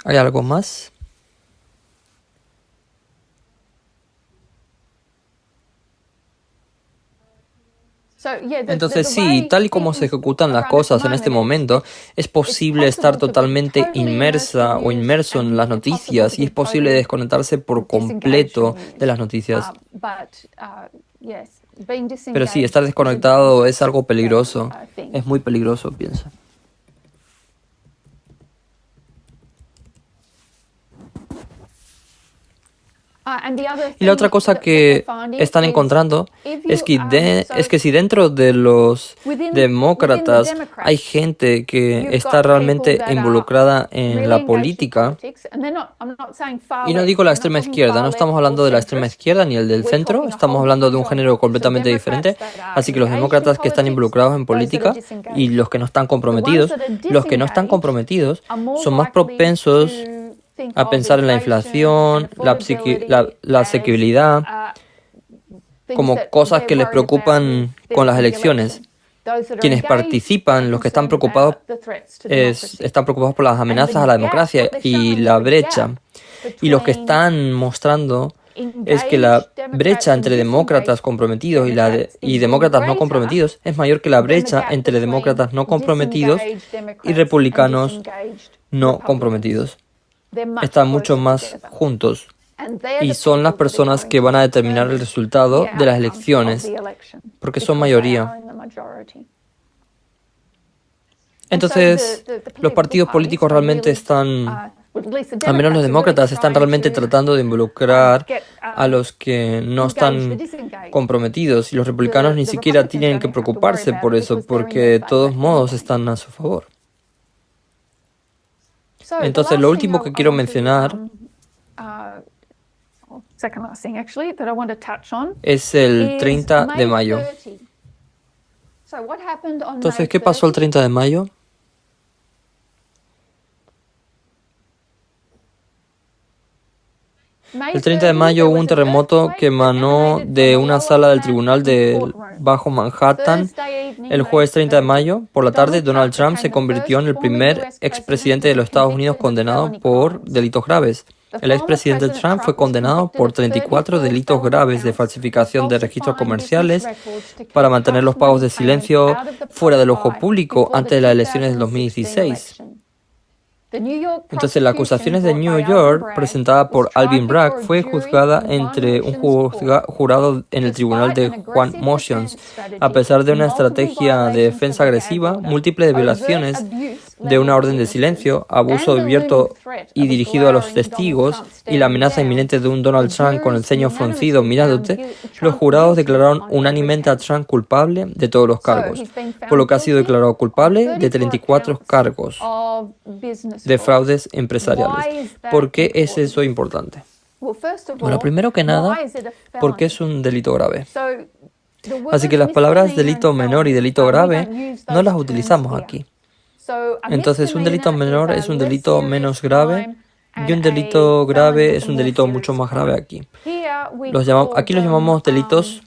¿Hay algo más? Entonces sí, tal y como se ejecutan las cosas en este momento, es posible estar totalmente inmersa o inmerso en las noticias y es posible desconectarse por completo de las noticias. Pero sí, estar desconectado es algo peligroso, es muy peligroso, pienso. Y la otra cosa que están encontrando es que si dentro de los demócratas hay gente que está realmente involucrada en la política, y no digo la extrema izquierda, no estamos hablando de la extrema izquierda ni el del centro, estamos hablando de un género completamente diferente, así que los demócratas que están involucrados en política y los que no están comprometidos son más propensos a pensar en la inflación, la asequibilidad, como cosas que les preocupan con las elecciones. Quienes participan, los que están preocupados, están preocupados por las amenazas a la democracia y la brecha. Y los que están mostrando es que la brecha entre demócratas comprometidos y demócratas no comprometidos es mayor que la brecha entre demócratas no comprometidos y republicanos no comprometidos. Están mucho más juntos y son las personas que van a determinar el resultado de las elecciones, porque son mayoría. Entonces, los partidos políticos realmente están, al menos los demócratas, están realmente tratando de involucrar a los que no están comprometidos, y los republicanos ni siquiera tienen que preocuparse por eso, porque de todos modos están a su favor. Entonces, lo último que quiero mencionar es el 30 de mayo. Entonces, ¿qué pasó el 30 de mayo? El 30 de mayo hubo un terremoto que emanó de una sala del tribunal de Bajo Manhattan. El jueves 30 de mayo, por la tarde, Donald Trump se convirtió en el primer expresidente de los Estados Unidos condenado por delitos graves. El expresidente Trump fue condenado por 34 delitos graves de falsificación de registros comerciales para mantener los pagos de silencio fuera del ojo público antes de las elecciones del 2016. Entonces, las acusaciones de New York, presentada por Alvin Bragg, fue juzgada entre un jurado en el tribunal de Juan Motions. A pesar de una estrategia de defensa agresiva, múltiples violaciones de una orden de silencio, abuso abierto y dirigido a los testigos y la amenaza inminente de un Donald Trump con el ceño fruncido mirándote, los jurados declararon unánimemente a Trump culpable de todos los cargos, por lo que ha sido declarado culpable de 34 cargos de fraudes empresariales. ¿Por qué es eso importante? Bueno, primero que nada, porque es un delito grave. Así que las palabras delito menor y delito grave no las utilizamos aquí. Entonces, un delito menor es un delito menos grave y un delito grave es un delito mucho más grave aquí. Aquí los llamamos delitos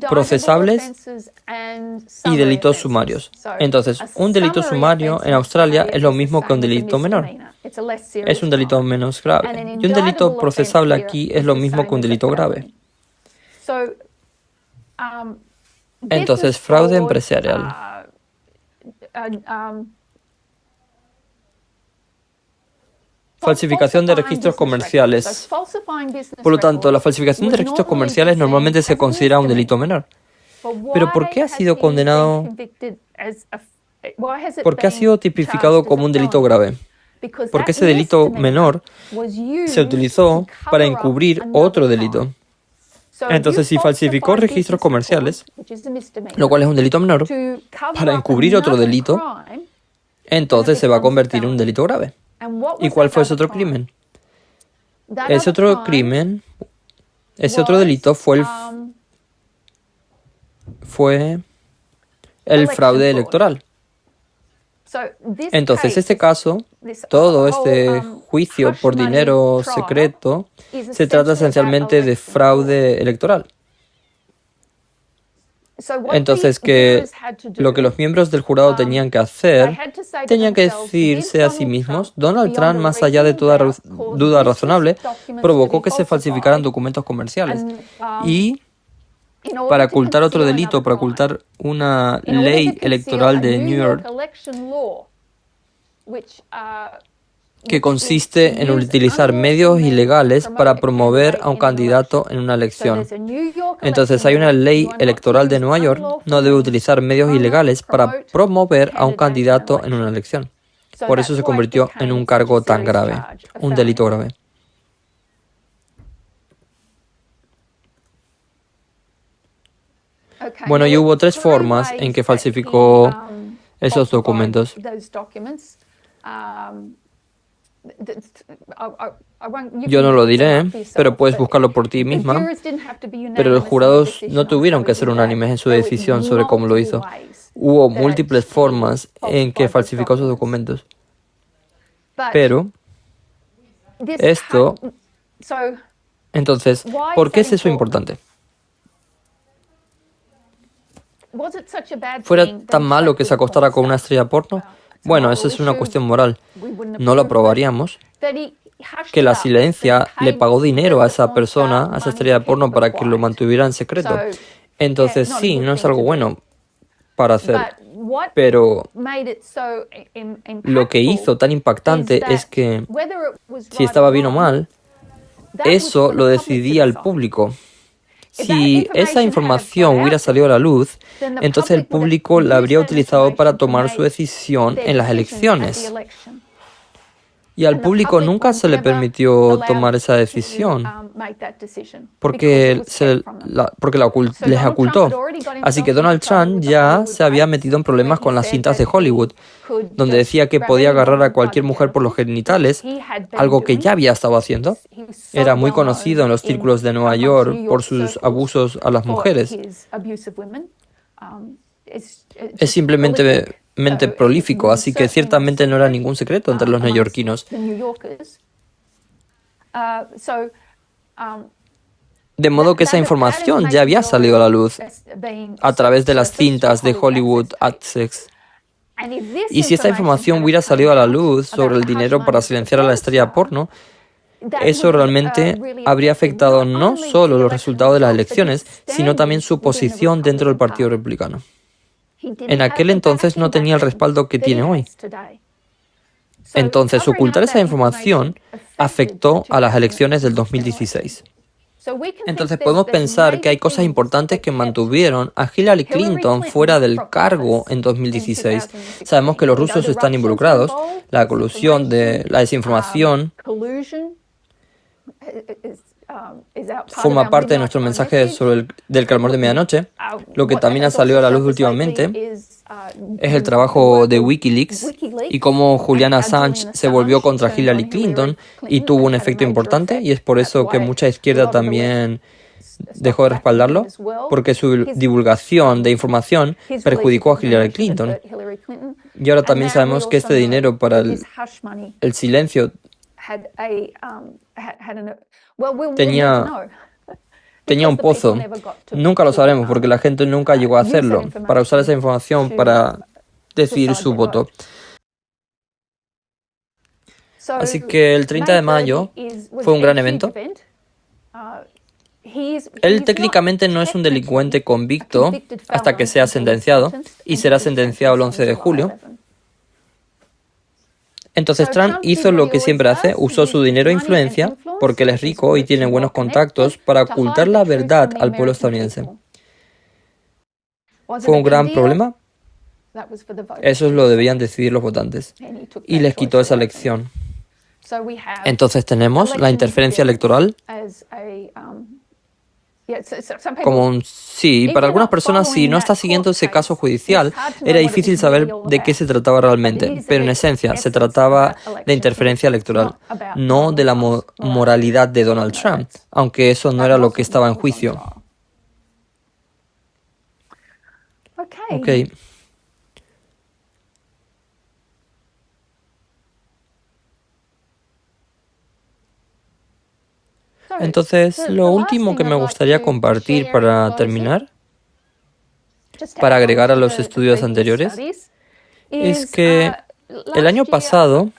procesables y delitos sumarios. Entonces, un delito sumario en Australia es lo mismo que un delito menor. Es un delito menos grave. Y un delito procesable aquí es lo mismo que un delito grave. Entonces, fraude empresarial. Falsificación de registros comerciales. Por lo tanto, la falsificación de registros comerciales normalmente se considera un delito menor. Pero ¿por qué ha sido condenado? ¿Por qué ha sido tipificado como un delito grave? Porque ese delito menor se utilizó para encubrir otro delito. Entonces, si falsificó registros comerciales, lo cual es un delito menor, para encubrir otro delito, entonces se va a convertir en un delito grave. ¿Y cuál fue ese otro crimen? Ese otro delito fue el fraude electoral. Entonces, este caso, todo este juicio por dinero secreto, se trata esencialmente de fraude electoral. Entonces, lo que los miembros del jurado tenían que hacer, tenían que decirse a sí mismos, Donald Trump, más allá de toda duda razonable, provocó que se falsificaran documentos comerciales. Y para ocultar otro delito, para ocultar una ley electoral de New York que consiste en utilizar medios ilegales para promover a un candidato en una elección. Entonces, hay una ley electoral de Nueva York, no debe utilizar medios ilegales para promover a un candidato en una elección. Por eso se convirtió en un cargo tan grave, un delito grave. Bueno, y hubo 3 formas en que falsificó esos documentos. Yo no lo diré, pero puedes buscarlo por ti misma. Pero los jurados no tuvieron que ser unánimes en su decisión sobre cómo lo hizo. Hubo múltiples formas en que falsificó esos documentos. Pero esto, entonces, ¿por qué es eso importante? ¿Fuera tan malo que se acostara con una estrella porno? Bueno, eso es una cuestión moral. No lo aprobaríamos. Que la silencia le pagó dinero a esa persona, a esa estrella porno, para que lo mantuviera en secreto. Entonces, sí, no es algo bueno para hacer. Pero lo que hizo tan impactante es que, si estaba bien o mal, eso lo decidía el público. Si esa información hubiera salido a la luz, entonces el público la habría utilizado para tomar su decisión en las elecciones. Y al público nunca se le permitió tomar esa decisión porque les ocultó. Así que Donald Trump ya se había metido en problemas con las cintas de Hollywood, donde decía que podía agarrar a cualquier mujer por los genitales, algo que ya había estado haciendo. Era muy conocido en los círculos de Nueva York por sus abusos a las mujeres. Es simplemente prolífico, así que ciertamente no era ningún secreto entre los neoyorquinos. De modo que esa información ya había salido a la luz a través de las cintas de Hollywood Access. Y si esta información hubiera salido a la luz sobre el dinero para silenciar a la estrella porno, eso realmente habría afectado no solo los resultados de las elecciones, sino también su posición dentro del Partido Republicano. En aquel entonces no tenía el respaldo que tiene hoy. Entonces, ocultar esa información afectó a las elecciones del 2016. Entonces, podemos pensar que hay cosas importantes que mantuvieron a Hillary Clinton fuera del cargo en 2016. Sabemos que los rusos están involucrados, la colusión de la desinformación forma parte de nuestro mensaje del clamor de medianoche. Lo que también ha salido a la luz últimamente es el trabajo de Wikileaks y cómo Julian Assange se volvió contra Hillary Clinton y tuvo un efecto importante, y es por eso que mucha izquierda también dejó de respaldarlo, porque su divulgación de información perjudicó a Hillary Clinton. Y ahora también sabemos que este dinero para el silencio tenía un pozo. Nunca lo sabremos porque la gente nunca llegó a hacerlo, para usar esa información para decidir su voto. Así que el 30 de mayo fue un gran evento. Él técnicamente no es un delincuente convicto hasta que sea sentenciado, y será sentenciado el 11 de julio. Entonces Trump hizo lo que siempre hace, usó su dinero e influencia, porque él es rico y tiene buenos contactos, para ocultar la verdad al pueblo estadounidense. ¿Fue un gran problema? Eso lo debían decidir los votantes, y les quitó esa elección. Entonces tenemos la interferencia electoral como sí, para algunas personas, si no está siguiendo ese caso judicial, era difícil saber de qué se trataba realmente, pero en esencia se trataba de interferencia electoral, no de la moralidad de Donald Trump, aunque eso no era lo que estaba en juicio. Ok. Entonces, lo último que me gustaría compartir para terminar, para agregar a los estudios anteriores, es que el año pasado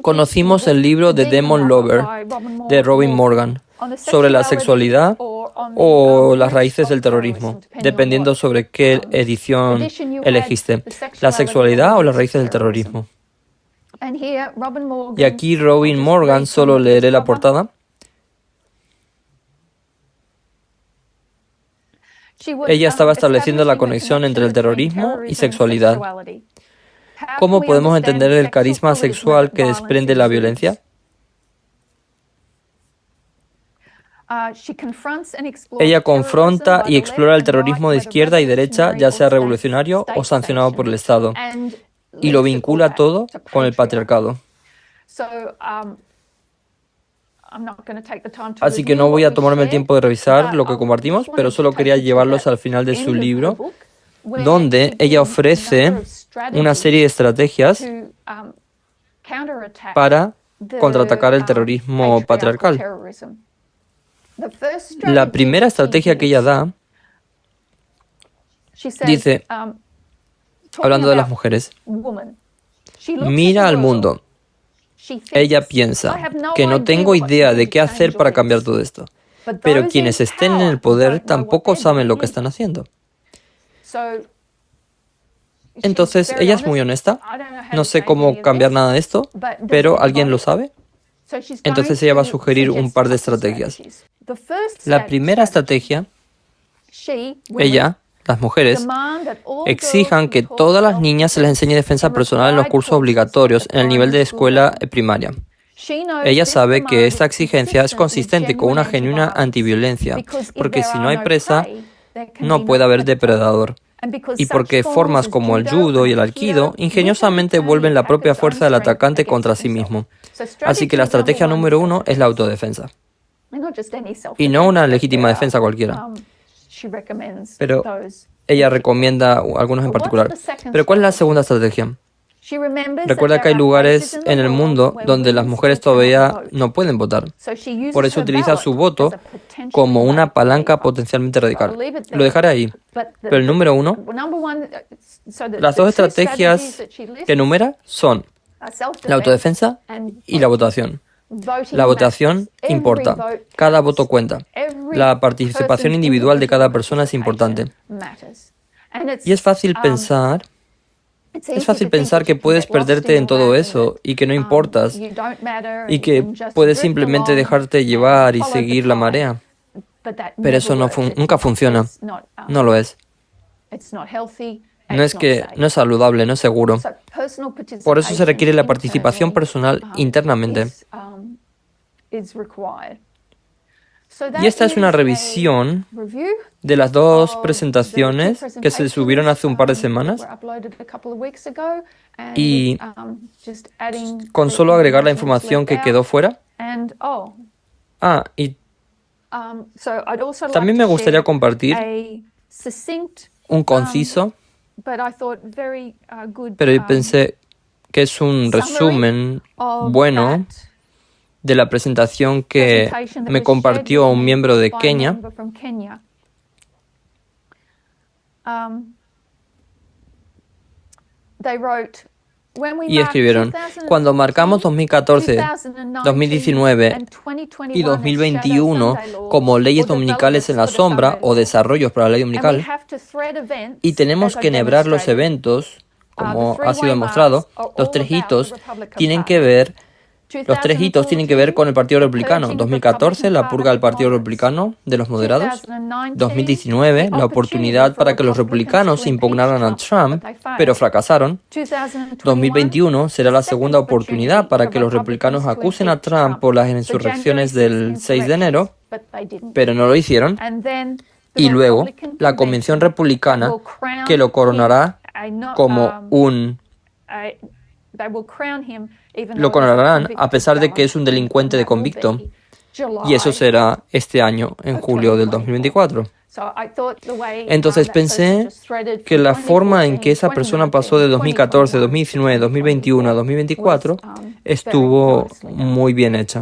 conocimos el libro The Demon Lover de Robin Morgan sobre la sexualidad o las raíces del terrorismo, dependiendo sobre qué edición elegiste, la sexualidad o las raíces del terrorismo. Y aquí Robin Morgan, solo leeré la portada. Ella estaba estableciendo la conexión entre el terrorismo y sexualidad. ¿Cómo podemos entender el carisma sexual que desprende la violencia? Ella confronta y explora el terrorismo de izquierda y derecha, ya sea revolucionario o sancionado por el Estado, y lo vincula todo con el patriarcado. Así que no voy a tomarme el tiempo de revisar lo que compartimos, pero solo quería llevarlos al final de su libro, donde ella ofrece una serie de estrategias para contraatacar el terrorismo patriarcal. La primera estrategia que ella da, dice, hablando de las mujeres, mira al mundo. Ella piensa que no tengo idea de qué hacer para cambiar todo esto, pero quienes estén en el poder tampoco saben lo que están haciendo. Entonces, ella es muy honesta. No sé cómo cambiar nada de esto, pero ¿alguien lo sabe? Entonces ella va a sugerir un par de estrategias. La primera estrategia, ella, las mujeres, exijan que todas las niñas se les enseñe defensa personal en los cursos obligatorios en el nivel de escuela primaria. Ella sabe que esta exigencia es consistente con una genuina antiviolencia, porque si no hay presa, no puede haber depredador. Y porque formas como el judo y el aikido ingeniosamente vuelven la propia fuerza del atacante contra sí mismo. Así que la estrategia número 1 es la autodefensa. Y no una legítima defensa cualquiera. Pero ella recomienda algunos en particular. Pero ¿cuál es la segunda estrategia? Recuerda que hay lugares en el mundo donde las mujeres todavía no pueden votar. Por eso utiliza su voto como una palanca potencialmente radical. Lo dejaré ahí. Pero el número 1, las dos estrategias que enumera son la autodefensa y la votación. La votación importa. Cada voto cuenta. La participación individual de cada persona es importante. Y es fácil pensar que puedes perderte en todo eso y que no importas y que puedes simplemente dejarte llevar y seguir la marea. Pero eso nunca funciona. No lo es. No es saludable, no es seguro. Por eso se requiere la participación personal internamente. Y esta es una revisión de las dos presentaciones que se subieron hace un par de semanas. Y con solo agregar la información que quedó fuera. Y también me gustaría compartir un conciso, pero yo pensé que es un resumen bueno de la presentación que me compartió un miembro de Kenia. Y escribieron, cuando marcamos 2014, 2019 y 2021 como leyes dominicales en la sombra o desarrollos para la ley dominical, y tenemos que enhebrar los eventos, como ha sido demostrado, los tres hitos tienen que ver con el Partido Republicano. 2014, la purga del Partido Republicano de los moderados. 2019, la oportunidad para que los republicanos impugnaran a Trump, pero fracasaron. 2021 será la segunda oportunidad para que los republicanos acusen a Trump por las insurrecciones del 6 de enero, pero no lo hicieron. Y luego, la Convención Republicana, que lo coronará como lo coronarán a pesar de que es un delincuente de convicto. Y eso será este año, en julio del 2024. Entonces pensé que la forma en que esa persona pasó de 2014, 2019, 2021 a 2024 estuvo muy bien hecha.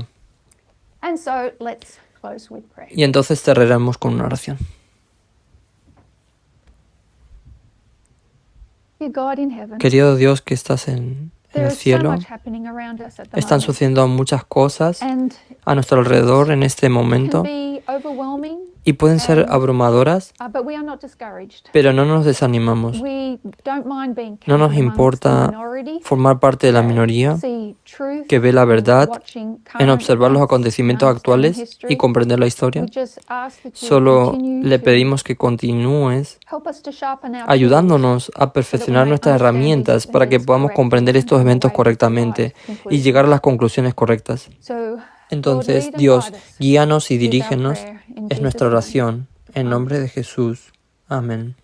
Y entonces cerraremos con una oración. Querido Dios que estás en el cielo, están sucediendo muchas cosas a nuestro alrededor en este momento y pueden ser abrumadoras, pero no nos desanimamos. No nos importa formar parte de la minoría que ve la verdad en observar los acontecimientos actuales y comprender la historia. Solo le pedimos que continúes ayudándonos a perfeccionar nuestras herramientas para que podamos comprender estos eventos correctamente y llegar a las conclusiones correctas. Entonces, Dios, guíanos y dirígenos, es nuestra oración. En nombre de Jesús. Amén.